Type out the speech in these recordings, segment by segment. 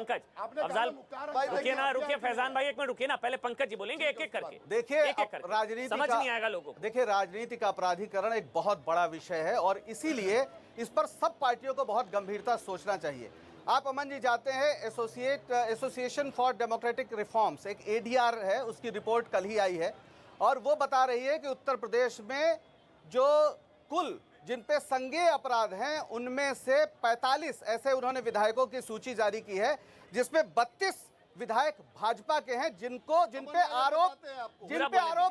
पंकज अफजाल रुकिए ना, रुकिए फैजान भाई एक मिनट रुकिए ना, पहले पंकज जी बोलेंगे एक एक करके। देखिए राजनीति समझ नहीं आएगा लोगों को। देखिए राजनीति का अपराधीकरण एक बहुत बड़ा विषय है और इसीलिए इस पर सब पार्टियों को बहुत गंभीरता सोचना चाहिए। आप अमन जी जाते हैं एसोसिएशन फॉर डेमोक्रेटिक रिफॉर्म्स, एक एडीआर है, उसकी रिपोर्ट कल ही आई है और वो बता रही है कि उत्तर प्रदेश में जो कुल जिन पे संज्ञेय अपराध हैं उनमें से 45 ऐसे उन्होंने विधायकों की सूची जारी की है, जिसमें 32 विधायक भाजपा के हैं जिन पे आरोप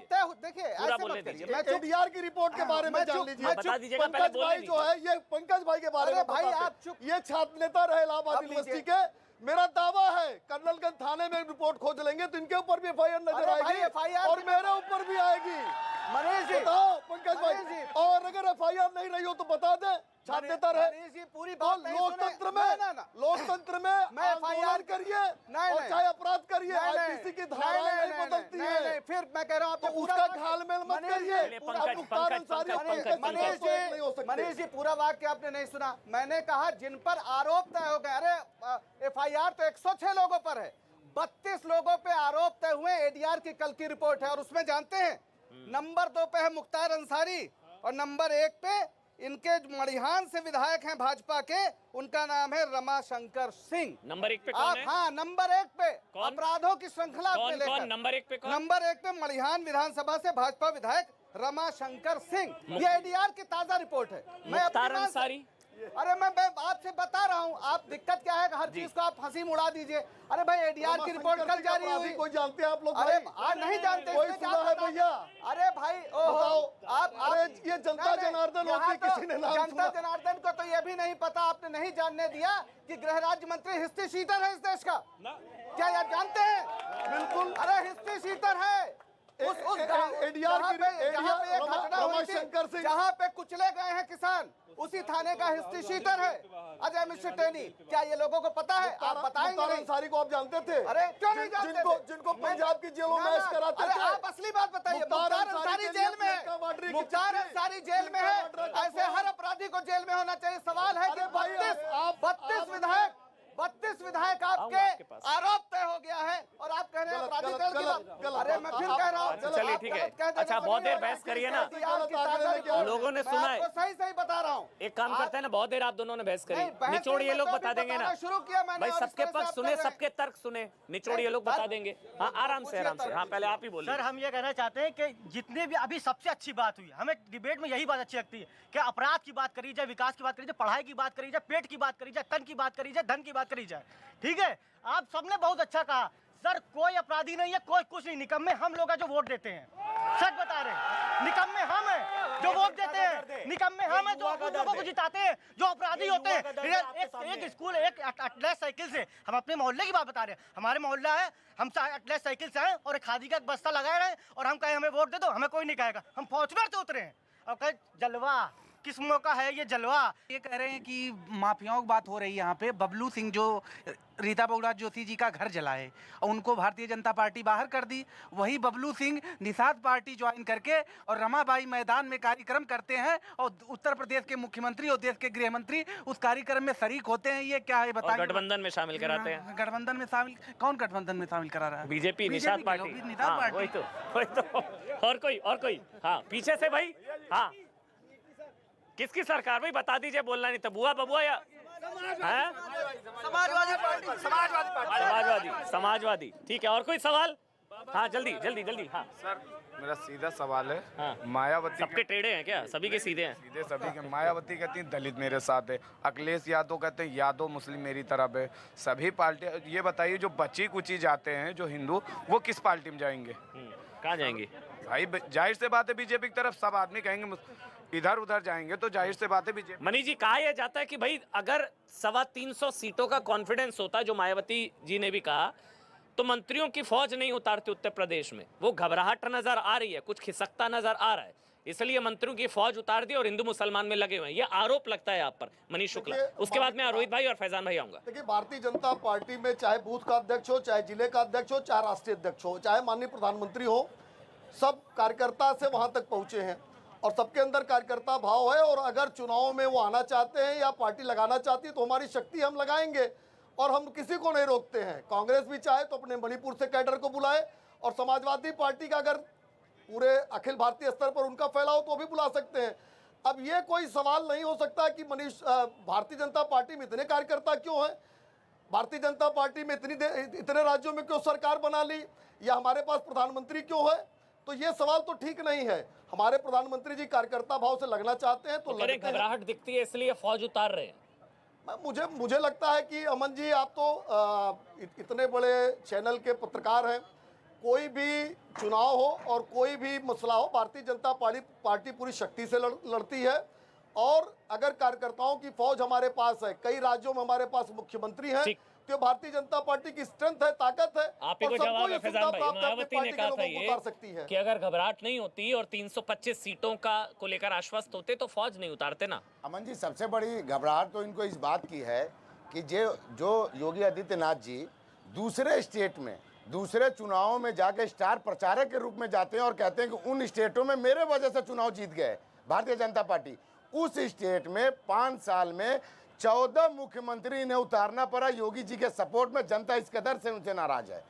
तय। देखिए ऐसे मत करिए, मैं एडीआर की रिपोर्ट के बारे में जान लीजिए। पंकज भाई जो है, ये पंकज भाई के बारे में भाई आप चुप, ये छात्र नेता रहे इलाहाबाद यूनिवर्सिटी के। मेरा दावा है कर्नलगंज थाने में रिपोर्ट खोज लेंगे तो इनके ऊपर भी एफआईआर नजर आएगी और मेरे ऊपर भी आएगी। मनीष जी बताओ पंकज भाई, और अगर एफआईआर नहीं रही हो तो बता दे, छात्र नेता रहे। पूरी बात लोकतंत्र में एफआईआर करिए और चाहे अपराध करिए, आईपीसी की धाराएं नहीं बदलती है। फिर मैं कह रहा हूं आपको उसका घालमेल मत करिए। मनीष जी पूरा वाक्य आपने नहीं सुना। मैंने कहा जिन पर आरोप तय हो गए, अरे एफआईआर तो 106 लोगों पर है, 32 लोगों पे आरोप तय हुए। एडीआर की कल की रिपोर्ट है और उसमें जानते हैं नंबर 2 पे है मुख्तार अंसारी और नंबर 1 पे इनके मड़िहान से विधायक हैं भाजपा के, उनका नाम है रमाशंकर सिंह। नंबर 1 पे कौन है? हाँ नंबर 1 पे अपराधों की श्रृंखला पे लेकर नंबर 1 पे कौन? नंबर 1 पे मड़िहान विधानसभा से भाजपा विधायक रमाशंकर सिंह। ये एडीआर की ताजा रिपोर्ट है। मुख्तार अंसारी, अरे मैं आपसे बता रहा हूँ, आप दिक्कत क्या है, हर चीज को आप हंसी उड़ा दीजिए। अरे भाई एडीआर की रिपोर्ट कल जारी हुई, कोई जानते हैं आप लोग? अरे नहीं जानते, कोई सुना है भैया? अरे भाई आप अरे ये जनता जनार्दन होती, किसी ने नाम जनता जनार्दन को तो ये भी नहीं पता, आपने नहीं जानने दिया कि गृह राज्य मंत्री हिस्ट्री शीटर है इस देश का। क्या आप जानते हैं? बिल्कुल, अरे हिस्ट्री शीटर है उस एडीआर की जहाँ पे एक घटना हुई थी, जहाँ पे कुचले गए हैं किसान, उसी थाने का हिस्ट्री शीटर है अजय मिश्र टेनी। क्या ये लोगों को पता है? आप बताएंगे? अंसारी को आप जानते थे? अरे क्यों नहीं जानते? जिनको पंजाब की जेलों में ऐश कराते थे। आप असली बात बताइए। मुख्तार अंसारी जेल में है, मुख्तार अंसारी जेल में है। ऐसे हर अपराधी को जेल में होना चाहिए। सवाल है कि 32 विधायक आपके आरोप तय हो गया है और आप कह रहे हैं अपराधीकरण की बात। अरे मैं फिर कह रहा हूँ, चलिए ठीक है। अच्छा बहुत देर बहस करिए ना, लोगों ने सुना है। सही बता रहा हूँ। एक काम करते हैं ना, बहुत देर आप दोनों ने बहस करी, निचोड़ ये लोग बता देंगे ना। शुरू किया मैंने, भाई सबके पक्ष सुने, सबके तर्क सुने, निचोड़ ये लोग बता देंगे। हाँ आराम से आराम से। हाँ पहले आप ही बोलिए। सर हम ये कहना चाहते हैं कि जितने भी अभी सबसे अच्छी बात हुई, हमें डिबेट में यही बात अच्छी लगती है कि अपराध की बात करी जाए, विकास की बात करी जाए, पढ़ाई की बात करी जाए, पेट की बात करी जाए, तन की बात करी जाए, धन की बात करी जाए। ठीक है, आप सबने बहुत अच्छा कहा। सर कोई अपराधी नहीं है, कोई कुछ नहीं, निकम्मे हम लोग जो वोट देते हैं। सच बता रहे हैं, निकम्मे हम हैं जो वोट देते हैं, निकम्मे हम हैं जो उन लोगों को जिताते हैं जो अपराधी होते हैं। एक स्कूल, एक अटलस साइकिल से, हम अपने मोहल्ले की बात बता रहे हैं, हमारे मोहल्ला है, हम अटलस साइकिल से आए और एक खादी का बस्ता लगाए रहे और हम कहें हमें वोट दे दो, हमें कोई नहीं कहेगा। हम फॉर्च्यूनर से उतरे हैं और कहे जलवा किस्मों का है ये जलवा। ये कह रहे हैं कि माफियाओं की बात हो रही है यहाँ पे। बबलू सिंह जो रीता बहुगुणा जोशी जी का घर जलाए और उनको भारतीय जनता पार्टी बाहर कर दी, वही बबलू सिंह निषाद पार्टी ज्वाइन करके और रमाबाई मैदान में कार्यक्रम करते हैं और उत्तर प्रदेश के मुख्यमंत्री और देश के गृह मंत्री उस कार्यक्रम में शरीक होते हैं। ये क्या है बताइए? गठबंधन में शामिल कराते हैं। गठबंधन में शामिल? कौन गठबंधन में शामिल करा रहा है? BJP, Nishad party. वही तो। और कोई हाँ पीछे से भाई। हाँ किसकी सरकार भाई बता दीजिए, बोलना नहीं तो बुआ बबुआ या समाजवादी पार्टी। समाजवादी ठीक है। और कोई सवाल? हाँ जल्दी। हाँ सर मेरा सीधा सवाल है। हाँ। मायावती सबके टेढ़े हैं क्या? सभी के सीधे हैं? सीधे सभी के। मायावती कहती हैं दलित मेरे साथ है, अखिलेश यादव कहते हैं यादव मुस्लिम मेरी तरफ है। सभी पार्टियां, ये बताइए जो बची कुची जाते हैं जो हिंदू, वो किस पार्टी में जाएंगे? कहाँ जाएंगे भाई? जाहिर से बात है बीजेपी की तरफ सब आदमी कहेंगे, इधर उधर जाएंगे तो जाहिर से बात है बीजेपी। मनीष जी कहा यह जाता है कि भाई अगर 325 सीटों का कॉन्फिडेंस होता, जो मायावती जी ने भी कहा, तो मंत्रियों की फौज नहीं उतारती उत्तर प्रदेश में। वो घबराहट नजर आ रही है, कुछ खिसकता नजर आ रहा है, इसलिए मंत्रियों की फौज उतार दी और हिंदू मुसलमान में लगे हुए हैं। ये आरोप लगता है आप पर मनीष शुक्ला। उसके बाद मैं रोहित भाई और फैजान भाई आऊंगा। देखिए भारतीय जनता पार्टी में चाहे बूथ का अध्यक्ष हो, चाहे जिले का अध्यक्ष हो, चाहे राष्ट्रीय अध्यक्ष हो, चाहे माननीय प्रधानमंत्री हो, सब कार्यकर्ता से वहां तक पहुंचे हैं और सबके अंदर कार्यकर्ता भाव है। और अगर चुनाव में वो आना चाहते हैं या पार्टी लगाना चाहती है तो हमारी शक्ति हम लगाएंगे। और हम किसी को नहीं रोकते हैं। कांग्रेस भी चाहे तो अपने मणिपुर से कैडर को बुलाए, और समाजवादी पार्टी का अगर पूरे अखिल भारतीय स्तर पर उनका फैलाव तो भी बुला सकते हैं। अब ये कोई सवाल नहीं हो सकता कि भारतीय जनता पार्टी में इतने कार्यकर्ता क्यों हैं, भारतीय जनता पार्टी में इतने राज्यों में क्यों सरकार बना ली, या हमारे पास प्रधानमंत्री क्यों है। तो ये सवाल तो ठीक नहीं है। हमारे प्रधानमंत्री जी कार्यकर्ता भाव से लगना चाहते हैं तो लगते हैं। घबराहट दिखती है इसलिए फौज उतार रहे हैं। मुझे लगता है कि अमन जी, आप तो इतने बड़े चैनल के पत्रकार हैं, कोई भी चुनाव हो और कोई भी मसला हो, भारतीय जनता पार्टी पूरी शक्ति से लड़ती है। और अगर कार्यकर्ताओं की फौज हमारे पास है, कई राज्यों में हमारे पास मुख्यमंत्री हैं, तो भारतीय जनता पार्टी की स्ट्रेंथ है, ताकत है। आप ही को जवाब है फैजान भाई, मायावती ने कहा था ये कि अगर घबराहट नहीं होती और 325 सीटों को लेकर आश्वस्त होते तो फौज नहीं उतारते ना। अमन जी, सबसे बड़ी घबराहट तो इनको इस बात की है कि जो योगी आदित्यनाथ जी दूसरे स्टेट में, दूसरे चुनावों में जाके स्टार प्रचारक के रूप में जाते हैं और कहते हैं कि उन स्टेटों में मेरे वजह से चुनाव जीत गए भारतीय जनता पार्टी। उस स्टेट में 5 साल में 14 मुख्यमंत्री इन्हें उतारना पड़ा योगी जी के सपोर्ट में। जनता इस कदर से उनसे नाराज है।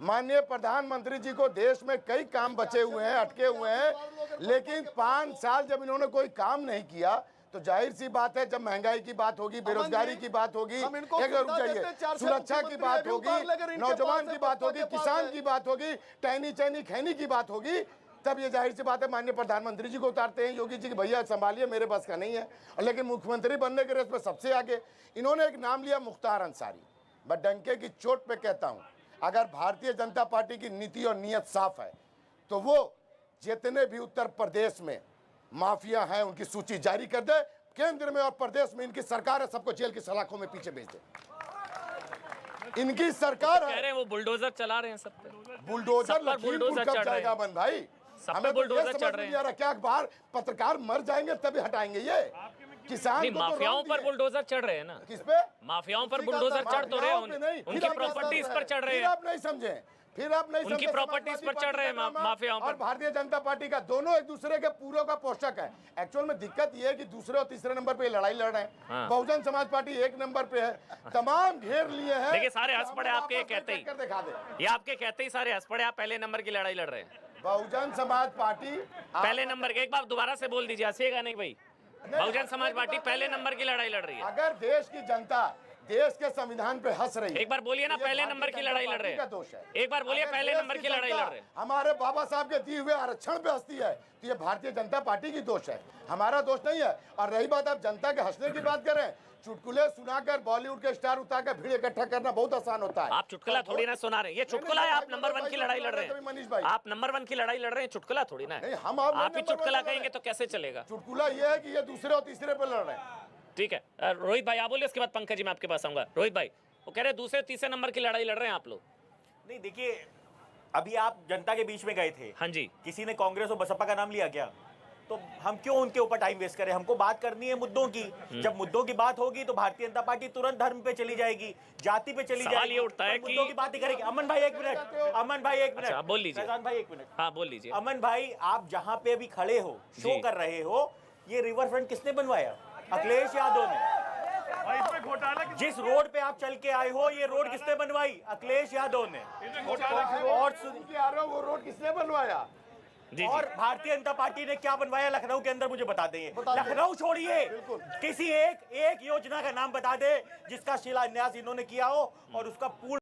माननीय प्रधानमंत्री जी को देश में कई काम बचे हुए हैं, अटके हुए हैं, लेकिन 5 साल जब इन्होंने कोई काम नहीं किया तो जाहिर सी बात है, जब महंगाई की बात होगी, बेरोजगारी की बात होगी, सुरक्षा की बात होगी, नौजवान की बात होगी, किसान की बात होगी, टहनी चैनी खैनी की बात होगी, तब ये जाहिर सी बात है माननीय प्रधानमंत्री जी को उतारते हैं। योगी जी की भैया संभालिए, मेरे बस का नहीं है। लेकिन मुख्यमंत्री बनने के रेस में सबसे आगे इन्होंने एक नाम लिया, मुख्तार अंसारी। मैं डंके की चोट पे कहता हूं, अगर भारतीय जनता पार्टी की नीति और नीयत साफ है तो वो जितने भी उत्तर प्रदेश में माफिया हैं उनकी सूची जारी कर दे, केंद्र में और प्रदेश में इनकी सरकार है, सबको जेल की सलाखों में पीछे भेज दे। इनकी सरकार कह रहे हैं वो बुलडोजर चला रहे हैं सब पे। बुलडोजर लखीमपुर कब जाएगा बन भाई? हमें तो बुलडोजर ये चढ़ समझ रहे नहीं आ रहा, क्या अखबार पत्रकार मर जाएंगे तभी हटाएंगे ये? किसान को तो माफियाओं रोक पर दिए। बुलडोजर चढ़ रहे हैं ना। किस पे? माफियाओं पर बुलडोजर चढ़ तो रहे हैं, उनकी प्रॉपर्टीज पर चढ़ रहे हैं। आप नहीं समझे, फिर आप नहीं उनकी समझे, प्रॉपर्टीज समाजवादी पर चढ़ रहे हैं पार्टी का ड्रामा माफियाओं पर। और भारतीय जनता पार्टी का, दोनों एक दूसरे के पूरों का पोषक है। एक्चुअल में दिक्कत ये है कि दूसरे और तीसरे नंबर पे लड़ाई लड़ रहे हैं। हाँ। बहुजन समाज पार्टी 1 नंबर पे है, तमाम घेर लिए हैं। देखिए सारे हंस पड़े आपके ये कहते ही, दिखा दे। ये आपके कहते ही सारे हंस पड़े, आप पहले नंबर की लड़ाई लड़ रहे हैं। बहुजन समाज पार्टी पहले नंबर के, एक बार दोबारा से बोल दीजिए, हंसिएगा नहीं भाई। बहुजन समाज पार्टी पहले नंबर की लड़ाई लड़ रही है। अगर देश की जनता देश के संविधान पे हंस रही है, एक बार बोलिए ना, पहले नंबर की लड़ाई लड़ रहे हैं। दोष है। एक बार बोलिए, पहले नंबर की लड़ाई लड़ रहे हैं। हमारे बाबा साहब के दिए हुए आरक्षण पे हंसती है तो ये भारतीय जनता पार्टी की दोष है, हमारा दोष नहीं है। और रही बात आप जनता के हंसने की बात करें, चुटकुले सुनाकर बॉलीवुड के स्टार उतारकर भीड़ इकट्ठा करना बहुत आसान होता है। आप चुटकुला थोड़ी ना सुना रहे हैं, ये चुटकुला है। आप नंबर 1 की लड़ाई लड़ रहे हैं, आप नंबर 1 की लड़ाई लड़ रहे हैं, चुटकुला थोड़ी ना है। आप ही चुटकुला कहेंगे तो कैसे चलेगा? चुटकुला ये है कि ये दूसरे और तीसरे पे लड़ रहे हैं। ठीक है, रोहित भाई आप बोलिए, उसके बाद पंकज जी मैं आपके पास आऊंगा। रोहित भाई, वो कह रहे हैं दूसरे तीसरे नंबर की लड़ाई लड़ रहे हैं आप लोग। नहीं देखिए, अभी आप जनता के बीच में गए थे, हाँ जी, किसी ने कांग्रेस और बसपा का नाम लिया क्या? तो हम क्यों उनके ऊपर टाइम वेस्ट करें? हमको बात करनी है मुद्दों की। जब मुद्दों की बात होगी तो भारतीय जनता पार्टी तुरंत धर्म पे चली जाएगी, जाति पे चली सवाल जाएगी। ये उठता है कि मुद्दों की बात ही करेगी। अमन भाई 1 मिनट, अमन भाई 1 मिनट, अच्छा, आप बोल लीजिए। फैजान भाई 1 मिनट, हाँ बोल लीजिए। अमन भाई, आप जहां पे अभी खड़े हो, शो जी। कर रहे हो, ये रिवर फ्रंट किसने बनवाया? अखिलेश यादव ने। जिस रोड पे आप चल के आए हो, ये रोड किसने बनवाई? अखिलेश यादव ने। और वो रोड किसने बनवाया? जी, और भारतीय जनता पार्टी ने क्या बनवाया लखनऊ के अंदर, मुझे बता दें। लखनऊ छोड़िए, किसी एक योजना का नाम बता दे जिसका शिलान्यास इन्होंने किया हो और उसका पूर्ण